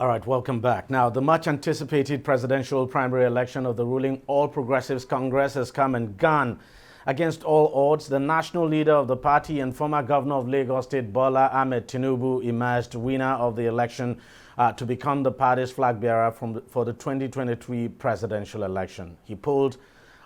All right, welcome back. Now, the much anticipated presidential primary election of the ruling All Progressives Congress has come and gone. Against all odds, the national leader of the party and former governor of Lagos State, Bola Ahmed Tinubu, emerged winner of the election to become the party's flag bearer for the 2023 presidential election. He polled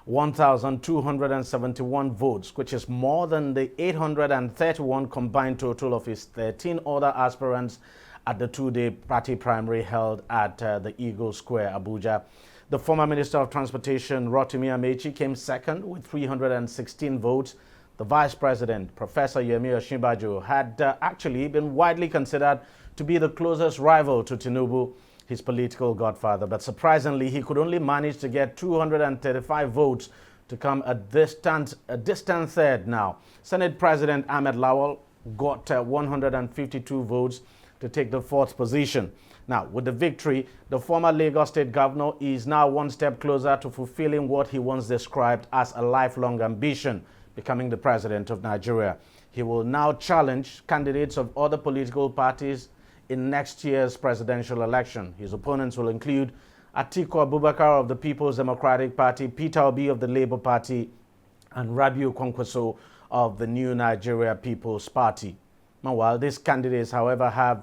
1,271 votes, which is more than the 831 combined total of his 13 other aspirants at the two-day party primary held at the Eagle Square, Abuja. The former Minister of Transportation, Rotimi Amechi, came second with 316 votes. The Vice President, Professor Yemi Osinbajo, had actually been widely considered to be the closest rival to Tinubu, his political godfather. But surprisingly, he could only manage to get 235 votes to come a distant third now. Senate President Ahmed Lawal got 152 votes to take the fourth position. Now, with the victory, the former Lagos State governor is now one step closer to fulfilling what he once described as a lifelong ambition, becoming the president of Nigeria. He will now challenge candidates of other political parties in next year's presidential election. His opponents will include Atiku Abubakar of the People's Democratic Party, Peter Obi of the Labour Party, and Rabiu Kwankwaso of the New Nigeria People's Party. Meanwhile, these candidates, however, have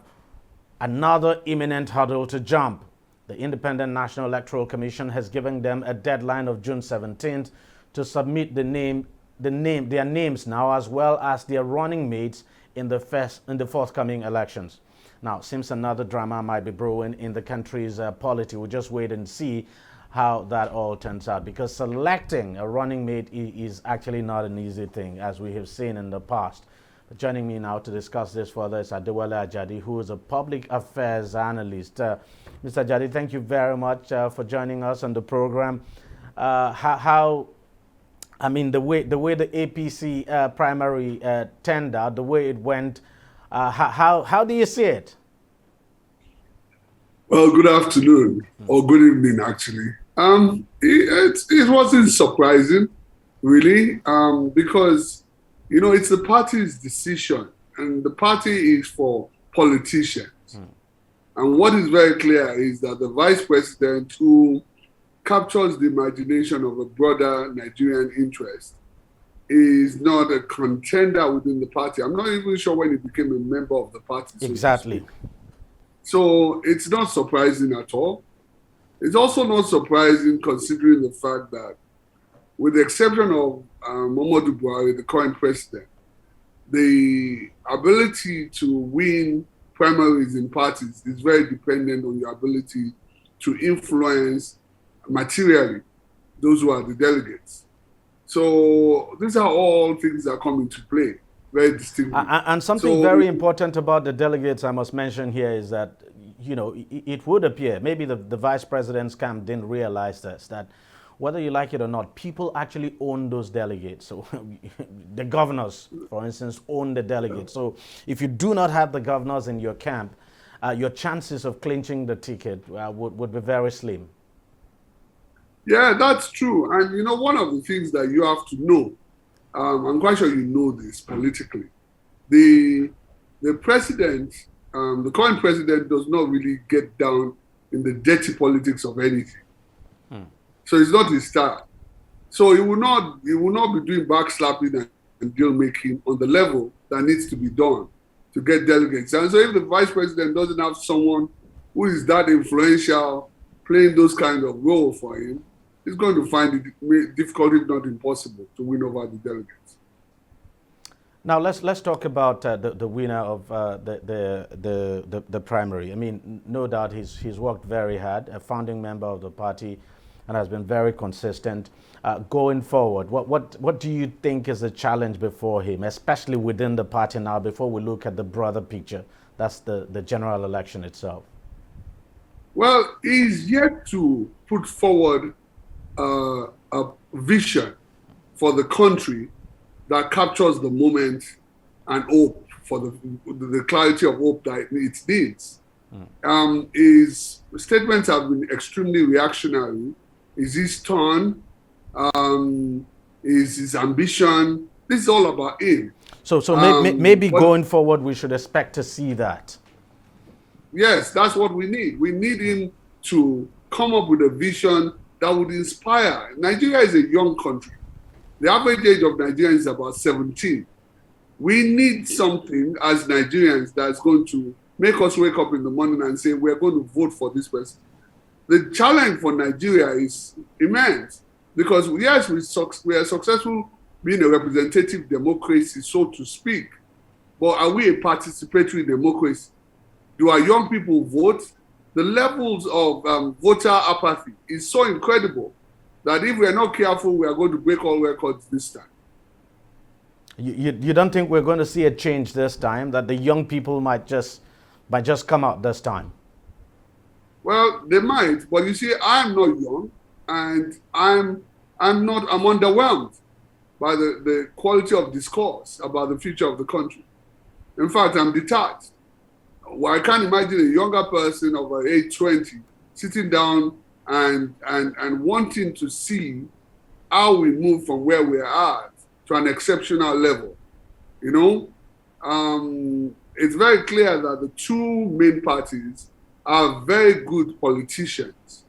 another imminent hurdle to jump. The Independent National Electoral Commission has given them a deadline of June 17th to submit their names now, as well as their running mates in the forthcoming elections. Now, seems another drama might be brewing in the country's polity. We'll just wait and see how that all turns out, because selecting a running mate is actually not an easy thing, as we have seen in the past. But joining me now to discuss this further is Adewale Ajadi, who is a public affairs analyst. Mr. Ajadi, thank you very much for joining us on the program. The way the APC primary turned out, the way it went, how do you see it? Well, good afternoon, or good evening, actually. It wasn't surprising, really, because it's the party's decision, and the party is for politicians. And what is very clear is that the vice president, who captures the imagination of a broader Nigerian interest, is not a contender within the party. I'm not even sure when he became a member of the party. Exactly. So it's not surprising at all. It's also not surprising considering the fact that, with the exception of Muhammadu Buhari, the current president, the ability to win primaries in parties is very dependent on your ability to influence materially those who are the delegates. So these are all things that come into play very distinctly. And something very important about the delegates I must mention here is that, it would appear, maybe the vice president's camp didn't realize this, that whether you like it or not, people actually own those delegates. So the governors, for instance, own the delegates. So if you do not have the governors in your camp, your chances of clinching the ticket would be very slim. Yeah, that's true. And one of the things that you have to know, I'm quite sure you know this politically, the president, the current president does not really get down in the dirty politics of anything. So it's not his style. So he will not be doing backslapping and deal making on the level that needs to be done to get delegates. And so if the vice president doesn't have someone who is that influential playing those kind of role for him, he's going to find it difficult, if not impossible, to win over the delegates. Now let's talk about the winner of the primary. I mean, no doubt he's worked very hard, a founding member of the party, and has been very consistent. Going forward, what do you think is the challenge before him, especially within the party now, before we look at the broader picture? That's the general election itself. Well, he's yet to put forward a vision for the country that captures the moment and hope for the clarity of hope that it needs. His statements have been extremely reactionary. Is his tone? Is his ambition? This is all about him. So maybe going forward, we should expect to see that. Yes, that's what we need. We need him to come up with a vision that would inspire. Nigeria is a young country. The average age of Nigerians is about 17. We need something as Nigerians that's going to make us wake up in the morning and say, we're going to vote for this person. The challenge for Nigeria is immense because, yes, we are successful being a representative democracy, so to speak, but are we a participatory democracy? Do our young people vote? The levels of voter apathy is so incredible that if we are not careful, we are going to break all records this time. You don't think we're going to see a change this time, that the young people might just come out this time? Well, they might, but you see, I'm not young, and I'm underwhelmed by the quality of discourse about the future of the country. In fact, I'm detached. Well, I can't imagine a younger person of age 20 sitting down and wanting to see how we move from where we are at to an exceptional level. You know, it's very clear that the two main parties are very good politicians,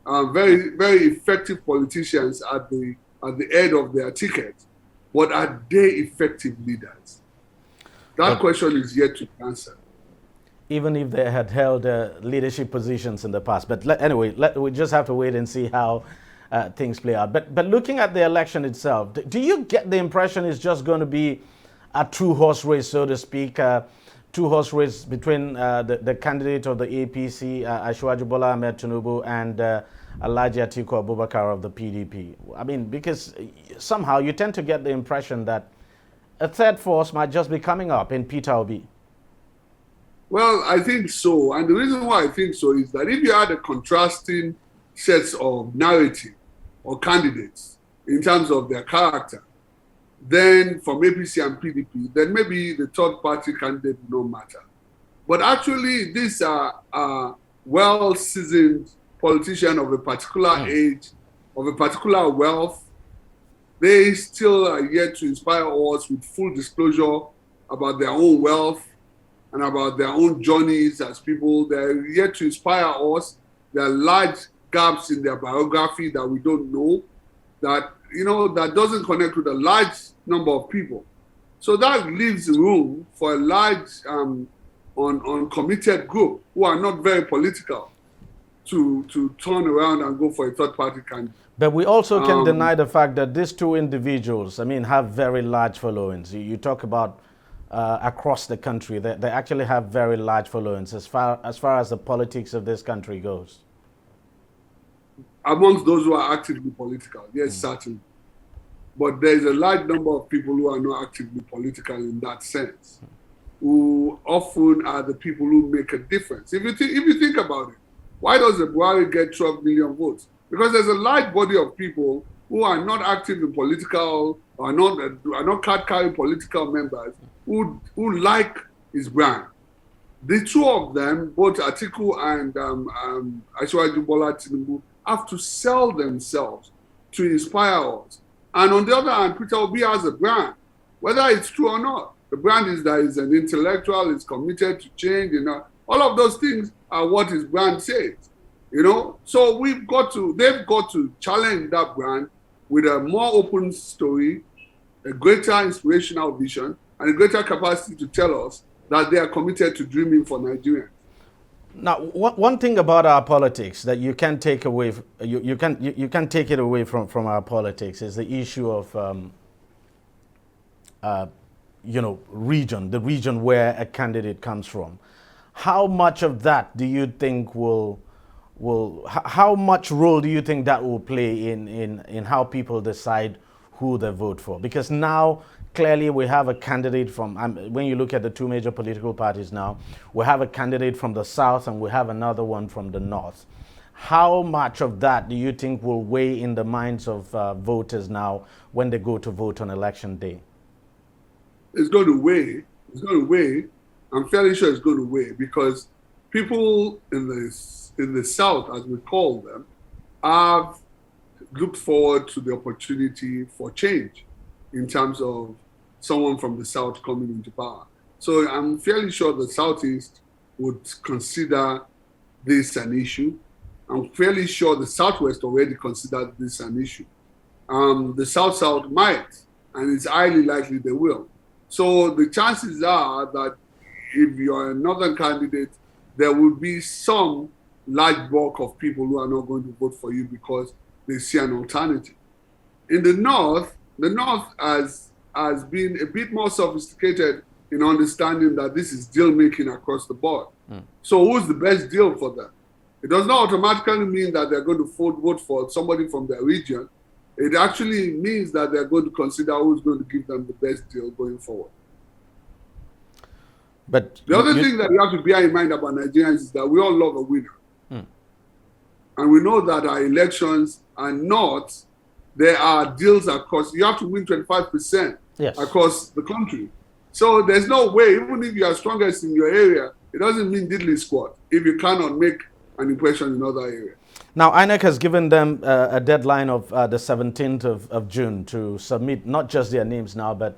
very, very effective politicians at the head of their ticket, but are they effective leaders? That question is yet to be answered. Even if they had held leadership positions in the past. But anyway, we just have to wait and see how things play out. But looking at the election itself, do you get the impression it's just going to be a two-horse race, so to speak, two-horse race between the candidate of the APC, Asiwaju Bola Ahmed Tinubu, and Alhaji Atiku Abubakar of the PDP? I mean, because somehow you tend to get the impression that a third force might just be coming up in Peter Obi. Well, I think so. And the reason why I think so is that if you had a contrasting sets of narrative or candidates in terms of their character, then from APC and PDP, then maybe the third party candidate will not matter. But actually, these are well-seasoned politicians of a particular age, of a particular wealth. They still are yet to inspire us with full disclosure about their own wealth and about their own journeys as people. They're yet to inspire us. There are large gaps in their biography that we don't know, that, you know, that doesn't connect with a large number of people. So that leaves room for a large uncommitted group who are not very political to turn around and go for a third party candidate. But we also can deny the fact that these two individuals, I mean, have very large followings. You talk about across the country, they actually have very large followings as far as the politics of this country goes. Amongst those who are actively political, yes, certainly. But there's a large number of people who are not actively political in that sense, who often are the people who make a difference. If you think about it, why does the Buhari get 12 million votes? Because there's a large body of people who are not active in political, or are not card-carrying political members, who like his brand. The two of them, both Atiku and Asiwaju Bola Tinubu, have to sell themselves to inspire us. And on the other hand, Peter Obi has a brand, whether it's true or not. The brand is that he's an intellectual, he's committed to change, you know. All of those things are what his brand says, you know. So they've got to challenge that brand with a more open story, a greater inspirational vision, and a greater capacity to tell us that they are committed to dreaming for Nigeria. Now, one thing about our politics that you can't take away, you can't take it away from our politics is the issue of, region, the region where a candidate comes from. How much of that do you think how much role do you think that will play in how people decide who they vote for? Because now, clearly, we have a candidate from, when you look at the two major political parties now, we have a candidate from the south and we have another one from the north. How much of that do you think will weigh in the minds of voters now when they go to vote on election day? It's going to weigh. It's going to weigh. I'm fairly sure it's going to weigh because people in the south, as we call them, have looked forward to the opportunity for change in terms of someone from the south coming into power. So I'm fairly sure the southeast would consider this an issue. I'm fairly sure the Southwest already considered this an issue. The South might, and it's highly likely they will. So the chances are that if you're a Northern candidate, there will be some large bulk of people who are not going to vote for you because they see an alternative. In the North has been a bit more sophisticated in understanding that this is deal making across the board. So who's the best deal for them? It does not automatically mean that they're going to vote for somebody from their region. It actually means that they're going to consider who's going to give them the best deal going forward. But the other thing that you have to bear in mind about Nigerians is that we all love a winner. And we know that our elections are not, there are deals across, you have to win 25% across the country. So there's no way, even if you are strongest in your area, it doesn't mean diddly squat if you cannot make an impression in other areas. Now, INEC has given them a deadline of the 17th of June to submit not just their names now, but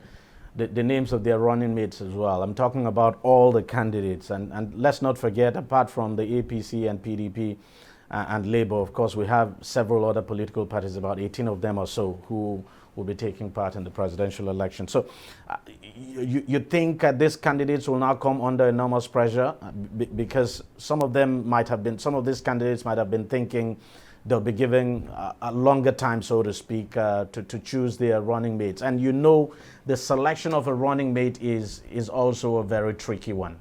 the names of their running mates as well. I'm talking about all the candidates. And let's not forget, apart from the APC and PDP and Labour, of course, we have several other political parties, about 18 of them or so, who will be taking part in the presidential election. So you think these candidates will now come under enormous pressure because some of these candidates might have been thinking they'll be given a longer time, so to speak, to choose their running mates. And you know, the selection of a running mate is also a very tricky one.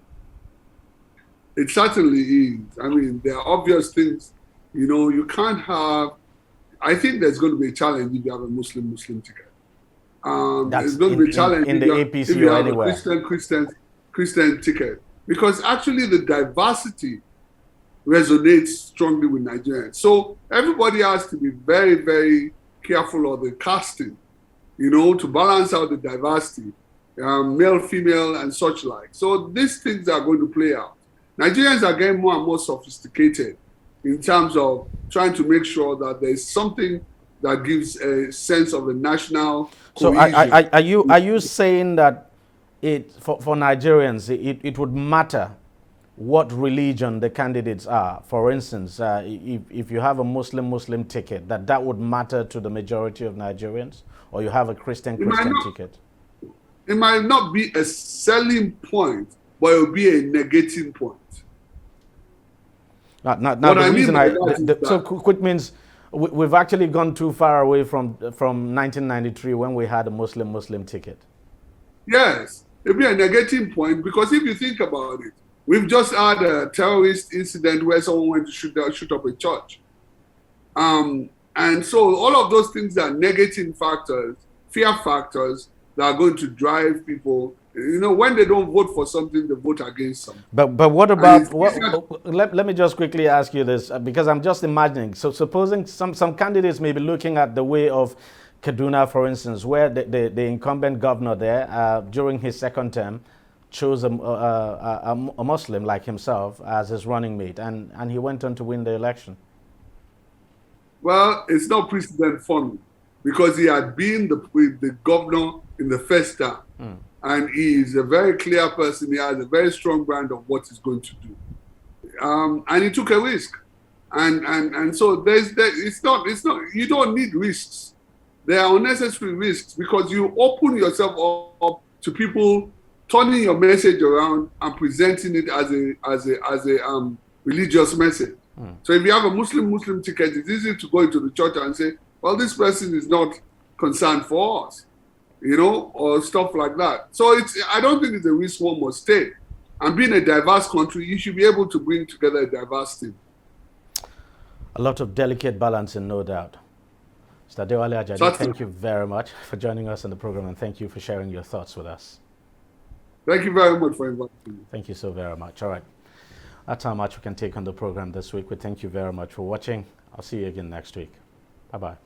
It certainly is. I mean, there are obvious things, you know, you can't have, I think there's going to be a challenge if you have a Muslim ticket. There's going to be a challenge in the APC if you have anywhere. a Christian ticket. Because actually the diversity resonates strongly with Nigerians. So everybody has to be very, very careful of the casting, you know, to balance out the diversity, male, female, and such like. So these things are going to play out. Nigerians are getting more and more sophisticated in terms of trying to make sure that there's something that gives a sense of a national cohesion. So are you saying that for Nigerians it would matter what religion the candidates are? For instance, if you have a Muslim ticket, that would matter to the majority of Nigerians, or you have a Christian ticket? It might not be a selling point, but it will be a negating point. So quick means we've actually gone too far away from 1993 when we had a Muslim ticket. Yes, it'll be a negating point because if you think about it, we've just had a terrorist incident where someone went to shoot up a church. And so all of those things are negative factors, fear factors that are going to drive people. You know, when they don't vote for something, they vote against something. But what about, let me just quickly ask you this, because I'm just imagining. So supposing some candidates may be looking at the way of Kaduna, for instance, where the incumbent governor there, during his second term, chose a Muslim like himself as his running mate, and he went on to win the election. Well, it's not precedent for me, because he had been the governor in the first term. And he is a very clear person. He has a very strong brand of what he's going to do. And he took a risk. And so it's not, you don't need risks. There are unnecessary risks because you open yourself up to people turning your message around and presenting it as a religious message. So if you have a Muslim ticket, it's easy to go into the church and say, well, this person is not concerned for us, you know, or stuff like that. So I don't think it's a risk one must take. And being a diverse country, you should be able to bring together a diverse team. A lot of delicate balancing, no doubt. Mr. Adewale Ajadi, thank you very much for joining us on the program, and thank you for sharing your thoughts with us. Thank you very much for inviting me. Thank you so very much. All right. That's how much we can take on the program this week. We thank you very much for watching. I'll see you again next week. Bye-bye.